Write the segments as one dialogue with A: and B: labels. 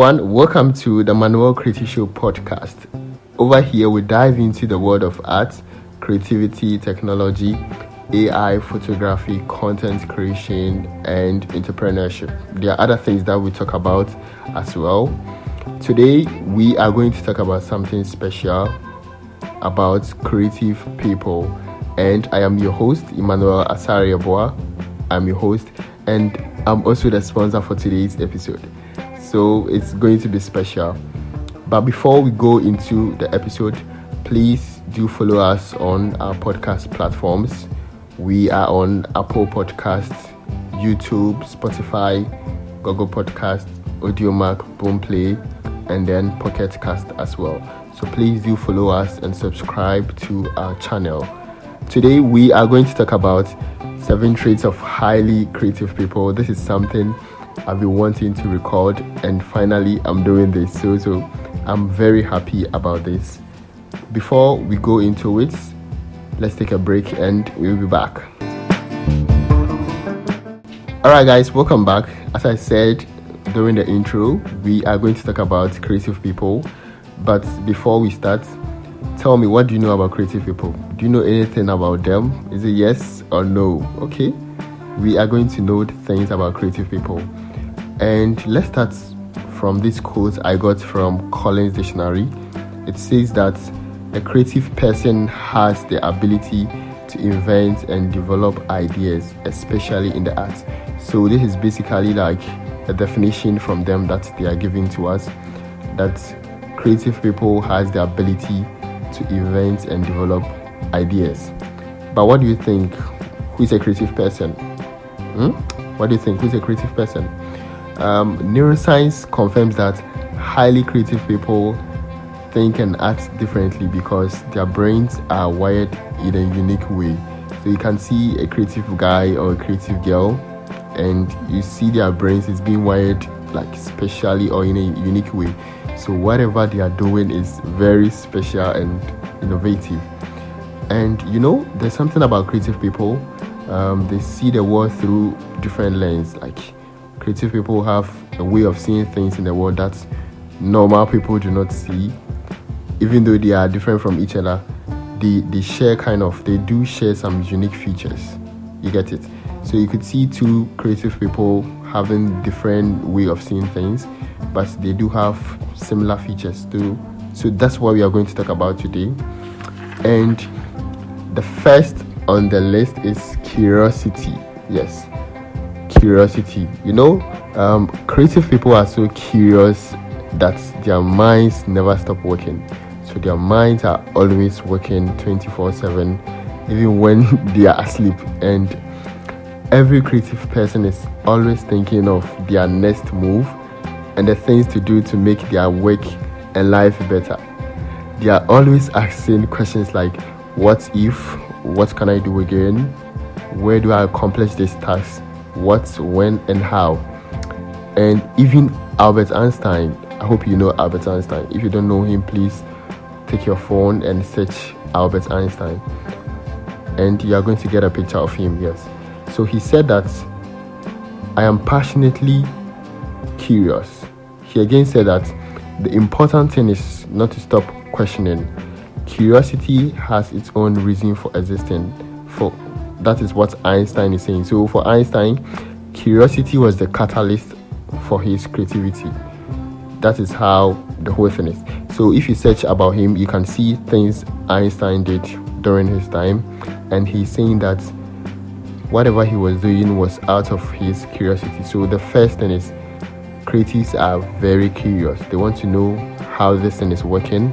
A: everyone, welcome to the Manuel Creative Show podcast. Over here, we dive into the world of art, creativity, technology, AI, photography, content creation, and entrepreneurship. There are other things that we talk about as well. Today, we are going to talk about something special about creative people. And I am your host, themanuelasare. I'm your host, and I'm also the sponsor for today's episode. So it's going to be special. But before we go into the episode, please do follow us on our podcast platforms. We are on Apple Podcasts, YouTube, Spotify, Google Podcasts, Audiomack, Boomplay, and then Pocket Cast as well. So please do follow us and subscribe to our channel. Today we are going to talk about 7 traits of highly creative people. This is something I've been wanting to record, and finally I'm doing this. So I'm very happy about this. Before we go into it, let's take a break and we'll be back. Alright guys, welcome back. As I said during the intro, we are going to talk about creative people. But before we start, tell me, what do you know about creative people? Do you know anything about them? Is it yes or no? Okay, we are going to know things about creative people. And let's start from this quote I got from Collins Dictionary. It says that a creative person has the ability to invent and develop ideas, especially in the arts. So this is basically like a definition from them that they are giving to us, that creative people has the ability to invent and develop ideas. But what do you think? Who is a creative person? What do you think? Who is a creative person? Neuroscience confirms that highly creative people think and act differently because their brains are wired in a unique way. So you can see a creative guy or a creative girl, and you see their brains is being wired like specially or in a unique way. So whatever they are doing is very special and innovative. And you know, there's something about creative people. They see the world through different lenses. Like, creative people have a way of seeing things in the world that normal people do not see. Even though they are different from each other, they do share some unique features. You get it? So you could see two creative people having different way of seeing things, but they do have similar features too. So that's what we are going to talk about today. And the first on the list is curiosity. Yes, curiosity. You know, creative people are so curious that their minds never stop working. So their minds are always working 24/7, even when they are asleep. And every creative person is always thinking of their next move and the things to do to make their work and life better. They are always asking questions like, what if? What can I do again? Where do I accomplish this task? What, when, and how? And even Albert Einstein, I hope you know Albert Einstein. If you don't know him, please take your phone and search Albert Einstein, and you are going to get a picture of him. Yes. So he said that, I am passionately curious. He again said that the important thing is not to stop questioning. Curiosity has its own reason for existing. That is what Einstein is saying. So for Einstein, curiosity was the catalyst for his creativity. That is how the whole thing is. So if you search about him, you can see things Einstein did during his time, and he's saying that whatever he was doing was out of his curiosity. So the first thing is, creatives are very curious. They want to know how this thing is working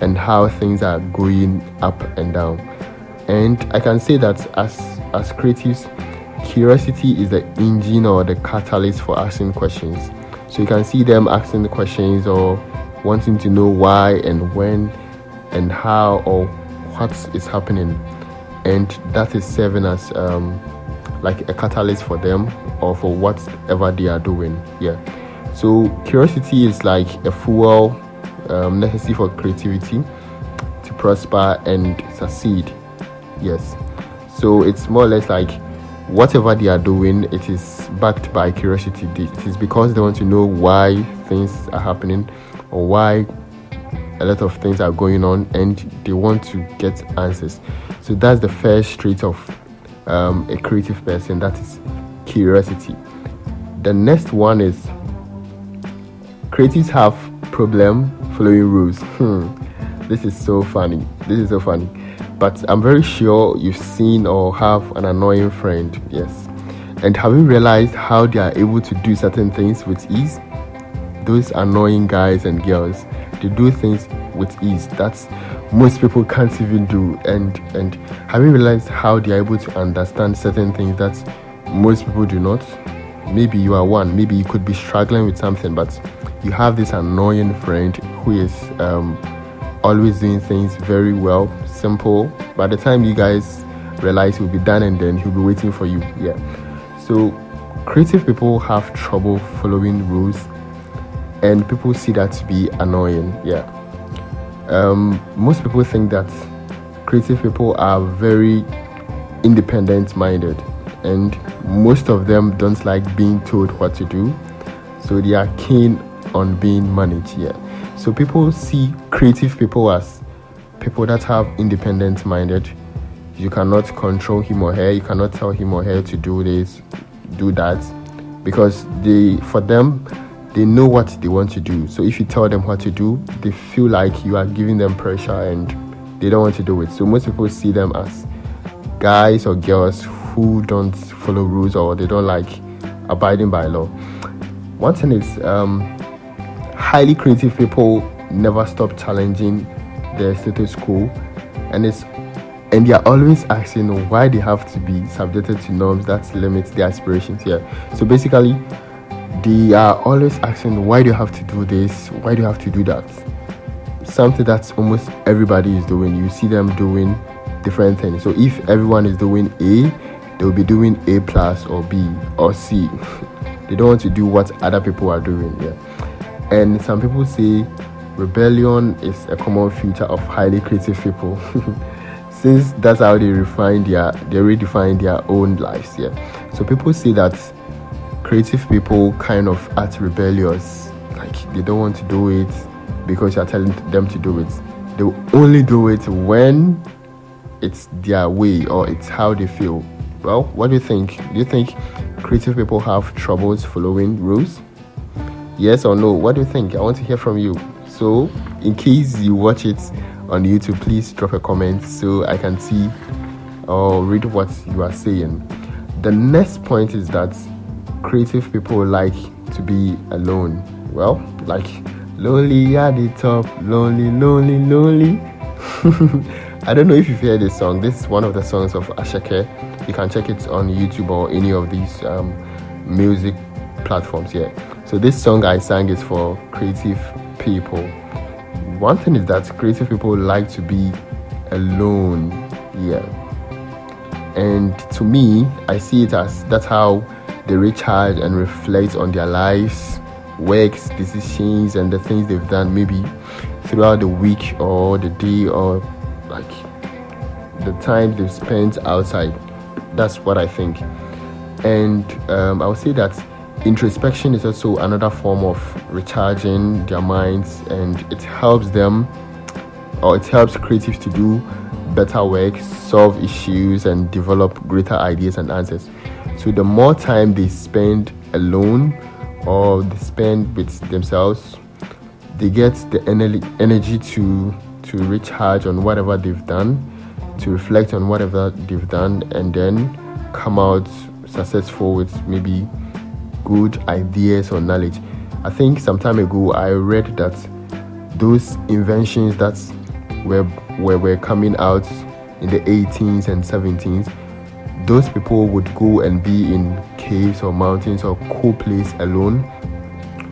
A: and how things are going up and down. And I can say that as creatives, curiosity is the engine or the catalyst for asking questions. So you can see them asking the questions or wanting to know why and when and how or what is happening. And that is serving as like a catalyst for them or for whatever they are doing. Yeah. So curiosity is like a fuel necessary for creativity to prosper and succeed. Yes. So it's more or less like whatever they are doing, it is backed by curiosity. It is because they want to know why things are happening, or why a lot of things are going on, and they want to get answers. So that's the first trait of a creative person, that is curiosity. The next one is creatives have problem following rules. This is so funny. But I'm very sure you've seen or have an annoying friend. Yes. And have you realized how they are able to do certain things with ease? Those annoying guys and girls, they do things with ease that most people can't even do. And have you realized how they are able to understand certain things that most people do not? Maybe you are one. Maybe you could be struggling with something, but you have this annoying friend who is always doing things very well, simple. By the time you guys realize he'll be done, and then he'll be waiting for you. Yeah. So creative people have trouble following rules, and people see that to be annoying. Yeah. Most people think that creative people are very independent minded, and most of them don't like being told what to do, so they are keen on being managed. Yeah. So people see creative people as people that have independent minded. You cannot control him or her. You cannot tell him or her to do this, do that, because for them, they know what they want to do. So if you tell them what to do, they feel like you are giving them pressure, and they don't want to do it. So most people see them as guys or girls who don't follow rules, or they don't like abiding by law. One thing is, highly creative people never stop challenging the status quo, and they are always asking why they have to be subjected to norms that limit their aspirations. Yeah. So basically, they are always asking, why do you have to do this? Why do you have to do that? Something that almost everybody is doing. You see them doing different things. So if everyone is doing A, they'll be doing A plus or B or C. They don't want to do what other people are doing. Yeah. And some people say rebellion is a common feature of highly creative people, since that's how they redefine their own lives. Yeah. So people say that creative people kind of act rebellious, like they don't want to do it because you're telling them to do it. They will only do it when it's their way or it's how they feel. Well, what do you think? Do you think creative people have troubles following rules? Yes or no? What do you think? I want to hear from you. So in case you watch it on YouTube, please drop a comment so I can see or read what you are saying. The next point is that creative people like to be alone. Well, like lonely at the top, lonely. I don't know if you've heard this song. This is one of the songs of Ashake. You can check it on YouTube or any of these music platforms. Yeah. So this song I sang is for creative people. One thing is that creative people like to be alone. Yeah. And to me, I see it as that's how they recharge and reflect on their lives, works, decisions, and the things they've done maybe throughout the week or the day, or like the time they've spent outside. That's what I think. And I would say that introspection is also another form of recharging their minds, and it helps them, or it helps creatives to do better work, solve issues, and develop greater ideas and answers. So the more time they spend alone or they spend with themselves, they get the energy to recharge on whatever they've done, to reflect on whatever they've done, and then come out successful with maybe good ideas or knowledge. I think some time ago I read that those inventions that were coming out in the 18s and 17s, those people would go and be in caves or mountains or cool place alone.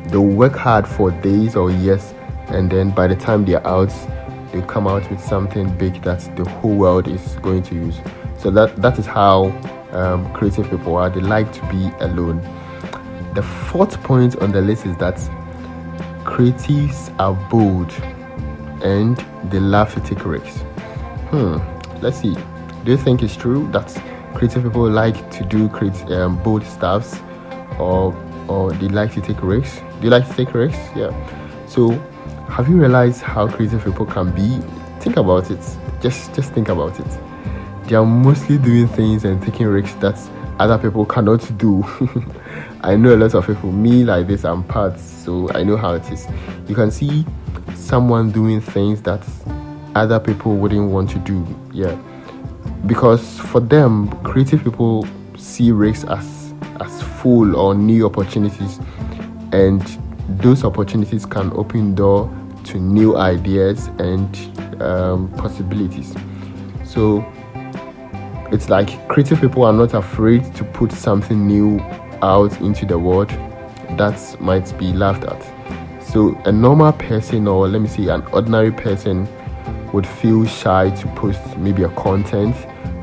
A: They'll work hard for days or years, and then by the time they're out, they come out with something big that the whole world is going to use. So that is how creative people are. They like to be alone. The fourth point on the list is that creatives are bold and they love to take risks. Let's see. Do you think it's true that creative people like to do bold stuffs, or they like to take risks. Do you like to take risks? Yeah. So have you realized how creative people can be? Think about it. Just think about it. They are mostly doing things and taking risks that other people cannot do. I know a lot of people, me like this, I'm part, so I know how it is. You can see someone doing things that other people wouldn't want to do. Yeah. Because for them, creative people see risks as full or new opportunities, and those opportunities can open door to new ideas and possibilities. So it's like creative people are not afraid to put something new out into the world that might be laughed at. So a normal person, or let me say an ordinary person, would feel shy to post maybe a content,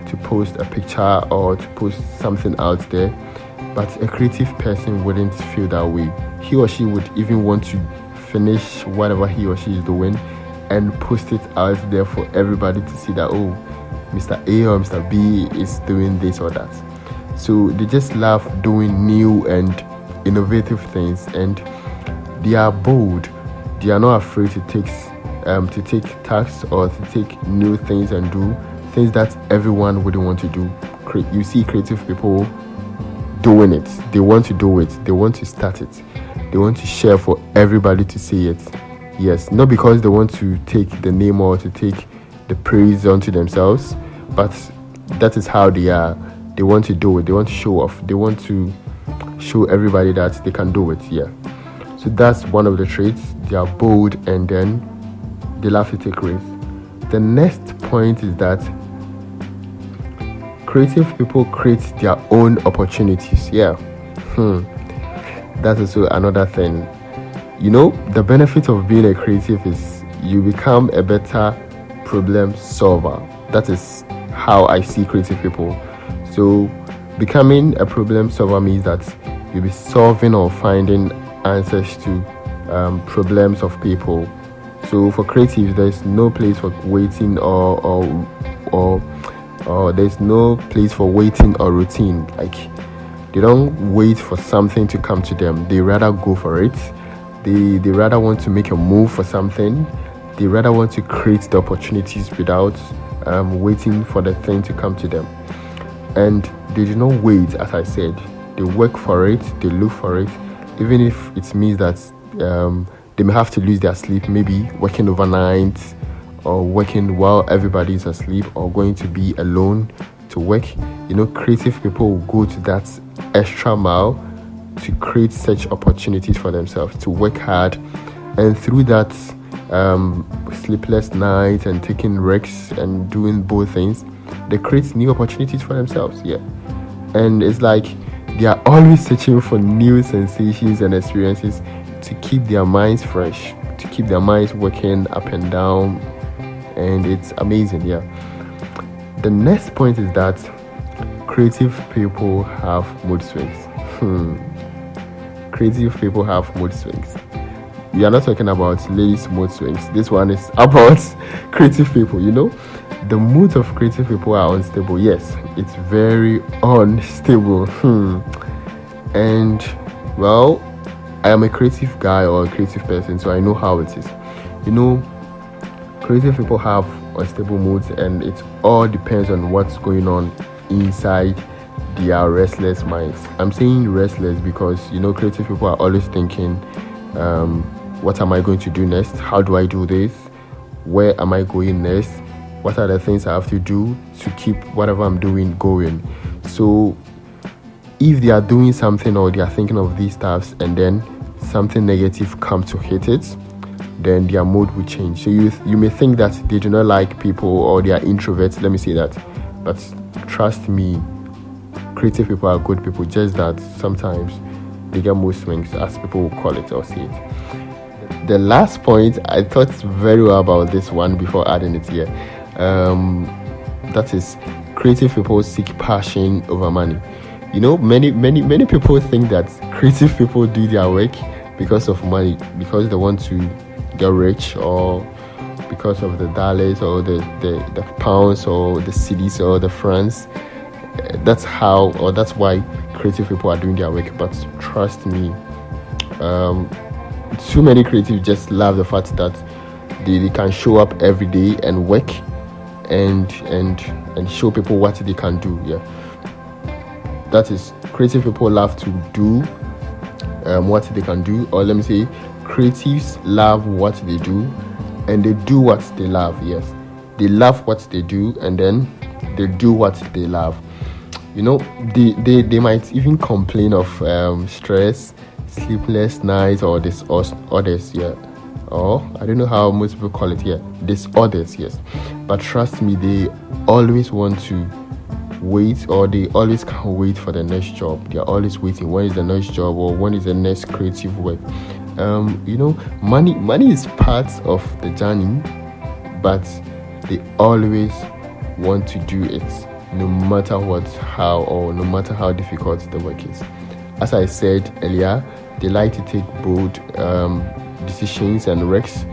A: to post a picture, or to post something out there. But a creative person wouldn't feel that way. He or she would even want to finish whatever he or she is doing and post it out there for everybody to see that, oh, Mr. A or Mr. B is doing this or that. So they just love doing new and innovative things, and they are bold. They are not afraid to take tasks or to take new things and do things that everyone wouldn't want to do. You see creative people doing it. They want to do it. They want to start it. They want to share for everybody to see it. Yes, not because they want to take the name or to take the praise onto themselves, but that is how they are. They want to do it. They want to show off. They want to show everybody that they can do it. Yeah. So that's one of the traits. They are bold, and then they love to take risks. The next point is that creative people create their own opportunities. Yeah. That's also another thing. The benefit of being a creative is you become a better problem solver. That is how I see creative people. So becoming a problem solver means that you'll be solving or finding answers to problems of people. So for creatives, there's no place for waiting or there's no place for waiting or routine. Like, they don't wait for something to come to them. They rather go for it. They rather want to make a move for something. They rather want to create the opportunities without waiting for the thing to come to them. And they do not wait, as I said. They work for it. They look for it, even if it means that they may have to lose their sleep, maybe working overnight or working while everybody is asleep, or going to be alone to work. Creative people will go to that extra mile to create such opportunities for themselves, to work hard, and through that sleepless night and taking risks and doing both things, they create new opportunities for themselves. Yeah. And it's like they are always searching for new sensations and experiences to keep their minds fresh, to keep their minds working up and down, and it's amazing. Yeah. The next point is that creative people have mood swings. Creative people have mood swings. We are not talking about ladies' mood swings. This one is about creative people. The moods of creative people are unstable. Yes, it's very unstable. And well, I am a creative guy or a creative person, so I know how it is. Creative people have unstable moods, and it all depends on what's going on inside their restless minds. I'm saying restless because creative people are always thinking, what am I going to do next? How do I do this? Where am I going next? What are the things I have to do to keep whatever I'm doing going? So if they are doing something or they are thinking of these stuffs, and then something negative comes to hit it, then their mood will change. So you may think that they do not like people or they are introverts. Let me say that. But trust me, creative people are good people, just that sometimes they get mood swings, as people will call it or say it. The last point, I thought very well about this one before adding it here. That is, creative people seek passion over money. Many people think that creative people do their work because of money, because they want to get rich, or because of the dollars or the pounds or the cedis or the francs. That's how, or that's why creative people are doing their work. But trust me, too many creatives just love the fact that they can show up every day and work and show people what they can do. That is, creative people love to do what they can do, or let me say, creatives love what they do and they do what they love. Yes, they love what they do and then they do what they love. They might even complain of stress, sleepless nights, or others. Or I don't know how most people call it. Disorders. Yes, but trust me, they always want to wait, or they always can't wait for the next job. They are always waiting. When is the next job, or when is the next creative work? Money is part of the journey, but they always want to do it, no matter no matter how difficult the work is. As I said earlier, they like to take bold decisions and risks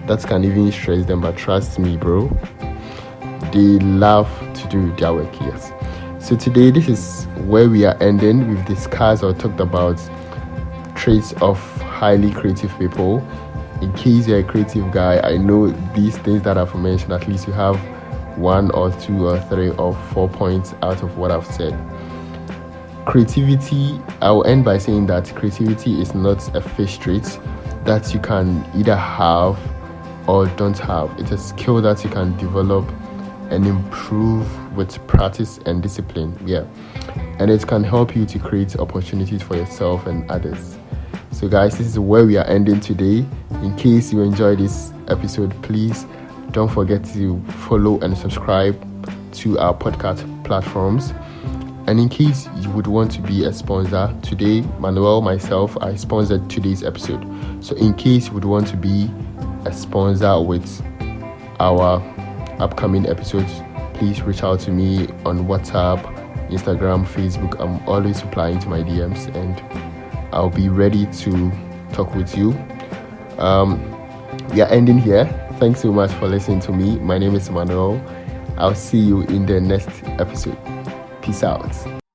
A: that can even stress them. But trust me, bro, they love to do their work. Yes. So today, this is where we are ending. We've discussed or talked about traits of highly creative people. In case you're a creative guy, I know these things that I've mentioned, at least you have 1 or 2 or 3 or 4 points out of what I've said. Creativity, I will end by saying that creativity is not a fixed trait that you can either have or don't have. It's a skill that you can develop and improve with practice and discipline. And it can help you to create opportunities for yourself and others. So guys, this is where we are ending today. In case you enjoyed this episode, please don't forget to follow and subscribe to our podcast platforms. And in case you would want to be a sponsor, today, Manuel, myself, I sponsored today's episode. So in case you would want to be a sponsor with our upcoming episodes, please reach out to me on WhatsApp, Instagram, Facebook. I'm always replying to my DMs and I'll be ready to talk with you. We are ending here. Thanks so much for listening to me. My name is Manuel. I'll see you in the next episode. Peace out.